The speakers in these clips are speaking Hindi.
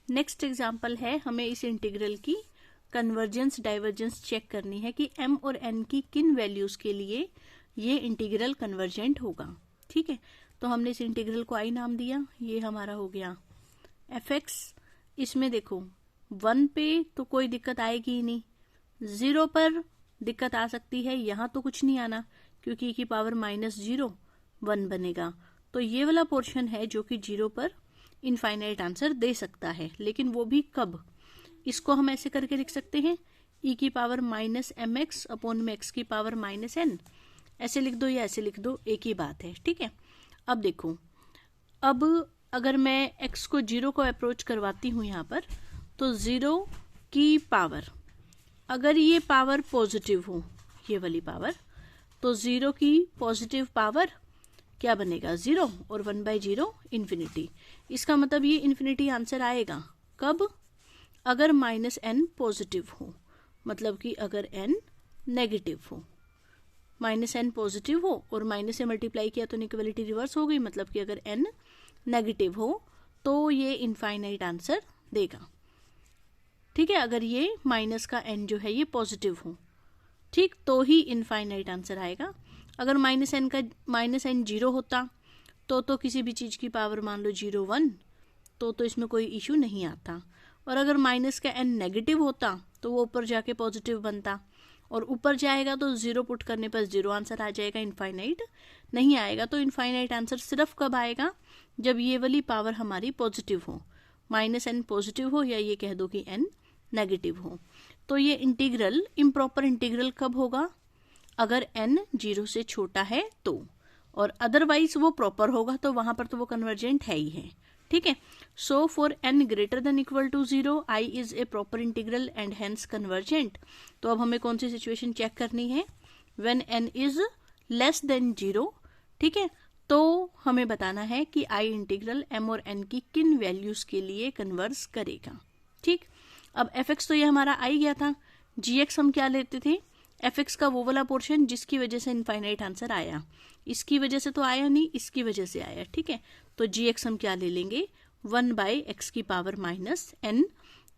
नेक्स्ट एग्जाम्पल है, हमें इस इंटीग्रल की कन्वर्जेंस डाइवर्जेंस चेक करनी है कि m और n की किन वैल्यूज के लिए ये इंटीग्रल कन्वर्जेंट होगा। ठीक है, तो हमने इस इंटीग्रल को i नाम दिया, ये हमारा हो गया fx। इसमें देखो 1 पे तो कोई दिक्कत आएगी ही नहीं, 0 पर दिक्कत आ सकती है, यहाँ तो कुछ नहीं आना क्योंकि e की पावर -0 1 बनेगा। तो ये वाला पोर्शन है जो कि 0 पर इनफाइनाइट आंसर दे सकता है, लेकिन वो भी कब? इसको हम ऐसे करके लिख सकते हैं e की पावर -mx अपॉन में x की पावर -n, ऐसे लिख दो या ऐसे लिख दो, एक ही बात है। ठीक है, अब देखो, अब अगर मैं x को 0 को अप्रोच करवाती हूं यहाँ पर, तो 0 की पावर, अगर ये पावर पॉजिटिव हो, ये वाली पावर, तो 0 की पॉजिटिव पावर क्या बनेगा 0 और 1/0 इन्फिनिटी। इसका मतलब ये इन्फिनिटी आंसर आएगा कब? अगर -n पॉजिटिव हो, मतलब कि अगर n नेगेटिव हो, -n पॉजिटिव हो और माइनस से मल्टीप्लाई किया तो इक्वलिटी रिवर्स हो गई, मतलब कि अगर n नेगेटिव हो तो ये इनफाइनाइट आंसर देगा। ठीक है, अगर ये माइनस का n जो है ये पॉजिटिव हो, ठीक, तो ही इनफाइनाइट आंसर आएगा। अगर -n 0 होता तो किसी भी चीज की पावर मान लो 0 1, तो इसमें कोई इशू नहीं आता। और अगर माइनस का n नेगेटिव होता तो वो ऊपर जाके पॉजिटिव बनता, और ऊपर जाएगा तो 0 पुट करने पर 0 आंसर आ जाएगा, इनफाइनाइट नहीं आएगा। तो इनफाइनाइट आंसर सिर्फ कब आएगा? जब ये वाली पावर हमारी पॉजिटिव हो, -n पॉजिटिव हो, या ये कह दो कि n नेगेटिव हो। तो ये इंटीग्रल इम्प्रॉपर इंटीग्रल कब होगा? अगर n 0 से छोटा है तो, और अदरवाइज वो प्रॉपर होगा, तो वहां पर तो वो कन्वर्जेंट है ही है। ठीक है, so for n greater than equal to 0 i is a proper integral and hence convergent. तो अब हमें कौन सी सिचुएशन चेक करनी है? When n is less than 0। ठीक है, तो हमें बताना है कि i इंटीग्रल m और n की किन वैल्यूज के लिए कन्वर्स करेगा। ठीक, अब fx तो ये हमारा आई गया था, gx हम क्या लेते थे? fx का वो वाला पोर्शन जिसकी वजह से इनफाइनाइट आंसर आया, इसकी वजह से तो आया नहीं, इसकी वजह से आया। ठीक है, तो gx हम क्या ले लेंगे? 1/x की पावर -n,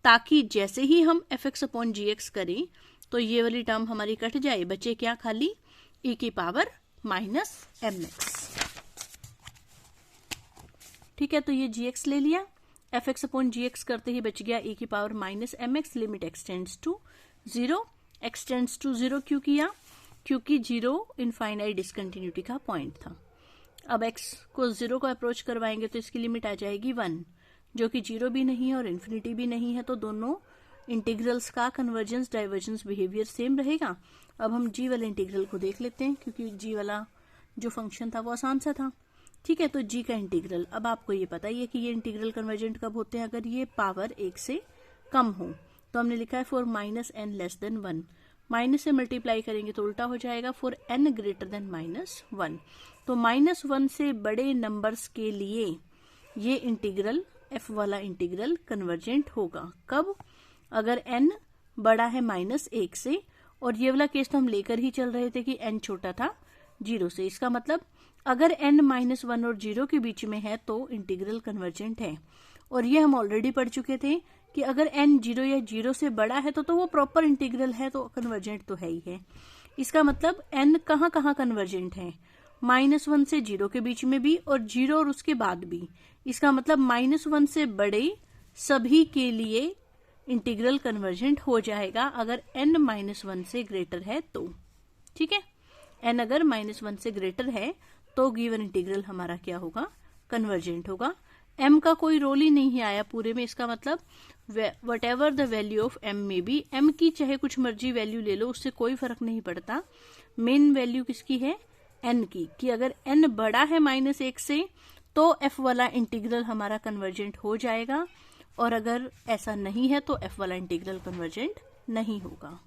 ताकि जैसे ही हम fx अपॉन gx करें तो ये वाली टर्म हमारी कट जाए, बचे क्या? खाली e की पावर -mx। ठीक है, तो ये gx ले लिया, fx अपॉन gx करते ही बच गया e की power -mx, limit extends to 0। Extends to 0 क्यों किया? क्योंकि 0 इनफाइनाइट डिसकंटिन्यूटी का पॉइंट था। अब x को 0 को अप्रोच करवाएंगे तो इसकी लिमिट आ जाएगी 1, जो कि 0 भी नहीं है और इन्फिनिटी भी नहीं है, तो दोनों इंटीग्रल्स का कन्वर्जेंस डाइवर्जेंस बिहेवियर सेम रहेगा। अब हम g वाले इंटीग्रल को देख लेते हैं, क्योंकि g वाला जो फंक्शन था वो आसान सा था। ठीक है, तो g का इंटीग्रल, अब आपको ये पता ही है कि ये इंटीग्रल कन्वर्जेंट कब होते हैं? अगर ये पावर 1 से कम हो। तो हमने लिखा है for -n less than 1, minus से मल्टीप्लाई करेंगे तो उल्टा हो जाएगा, फॉर n ग्रेटर देन -1। तो -1 से बड़े नंबर्स के लिए ये इंटीग्रल, f वाला इंटीग्रल कन्वर्जेंट होगा। कब? अगर n बड़ा है -1 से, और ये वाला केस तो हम लेकर ही चल रहे थे कि n छोटा था 0 से। इसका मतलब अगर n -1 और 0 के बीच में है तो इंटीग्रल कन्वर्जेंट है। और ये हम ऑलरेडी पढ़ चुके थे कि अगर n 0 या 0 से बड़ा है तो वो प्रॉपर इंटीग्रल है, तो कन्वर्जेंट तो है ही है। इसका मतलब n कहाँ कहाँ कन्वर्जेंट है? -1 से 0 के बीच में भी, और 0 और उसके बाद भी। इसका मतलब -1 से बड़े सभी के लिए इंटीग्रल कन्वर्जेंट हो जाएगा अगर n -1 से ग्रेटर है तो। ठीक है, n अगर -1 से ग्रेटर है तो गिवन इंटीग्रल हमारा क्या होगा? कन्वर्जेंट होगा। m का कोई रोल ही नहीं आया पूरे में, इसका मतलब what ever the value of m में भी, m की चाहे कुछ मर्जी वैल्यू ले लो, उससे कोई फर्क नहीं पड़ता। मेन वैल्यू किसकी है? n की, कि अगर n बड़ा है -1 से तो f वाला इंटीग्रल हमारा कन्वर्जेंट हो जाएगा, और अगर ऐसा नहीं है तो f वाला इंटीग्रल कन्वर्जेंट नहीं होगा।